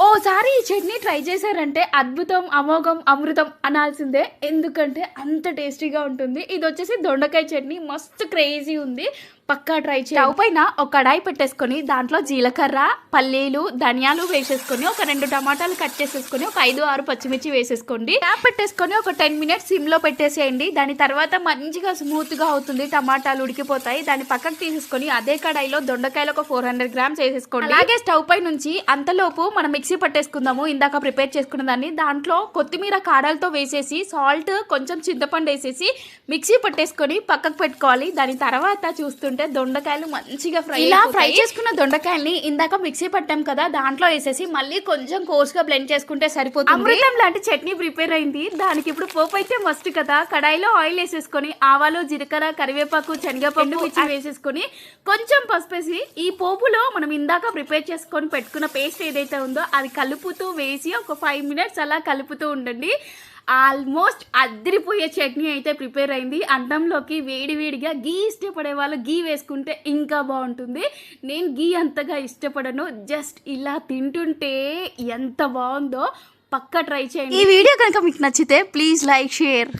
ఓసారి ఈ చట్నీ ట్రై చేశారంటే అద్భుతం, అమోఘం, అమృతం అనాల్సిందే. ఎందుకంటే అంత టేస్టీగా ఉంటుంది. ఇది వచ్చేసి దొండకాయ చట్నీ, మస్తు క్రేజీ ఉంది. పక్కా ట్రై చేయండి. స్టవ్ పైన ఒక కడాయి పెట్టేసుకొని దాంట్లో జీలకర్ర, పల్లీలు, ధనియాలు వేసేసుకొని ఒక 2 టమాటాలు కట్ చేసేసుకొని ఒక 5-6 పచ్చిమిర్చి వేసేసుకోండి. ట్యాప్ పెట్టేసుకొని ఒక 10 మినిట్స్ సిమ్ లో పెట్టేసేయండి. దాని తర్వాత మంచిగా స్మూత్ గా అవుతుంది, టమాటాలు ఉడికిపోతాయి. దాన్ని పక్కకు తీసేసుకొని అదే కడాయిలో దొండకాయలు ఒక 400 గ్రామ్స్ వేసేసుకోండి. అలాగే స్టవ్ పై నుంచి అంతలోపు మనం మిక్సీ పట్టేసుకుందాము ఇందాక ప్రిపేర్ చేసుకున్న దాన్ని. దాంట్లో కొత్తిమీర కాడలతో వేసేసి సాల్ట్, కొంచెం చింతపండు వేసేసి మిక్సీ పట్టేసుకొని పక్కకు పెట్టుకోవాలి. దాని తర్వాత చూస్తుంటే దొండకాయలు మంచిగా ఫ్రై చేసుకున్న దొండకాయల్ని ఇందాక మిక్సీ పట్టాం కదా, దాంట్లో వేసేసి మళ్ళీ కొంచెం కోర్స్గా బ్లెండ్ చేసుకుంటే సరిపోతుంది. అమృతం లాంటి చట్నీ ప్రిపేర్ అయింది. దానికి ఇప్పుడు పోపు అయితే మస్ట్ కదా. కడాయిలో ఆయిల్ వేసేసుకొని ఆవాలు, జీలకర్ర, కరివేపాకు, శనగపప్పు వేసేసుకొని కొంచెం పసుపు వేసి ఈ పోపులో మనం ఇందాక ప్రిపేర్ చేసుకొని పెట్టుకున్న పేస్ట్ ఏదైతే ఉందో అది కలుపుతూ వేసి ఒక 5 మినిట్స్ అలా కలుపుతూ ఉండండి. ఆల్మోస్ట్ అదిరిపోయే చట్నీ అయితే ప్రిపేర్ అయింది. అన్నంలోకి వేడివేడిగా గీ ఇష్టపడే వాళ్ళు గీ వేసుకుంటే ఇంకా బాగుంటుంది. నేను గీ అంతగా ఇష్టపడను, జస్ట్ ఇలా తింటుంటే ఎంత బాగుందో. పక్కా ట్రై చేయండి. ఈ వీడియో కనుక మీకు నచ్చితే ప్లీజ్ లైక్, షేర్.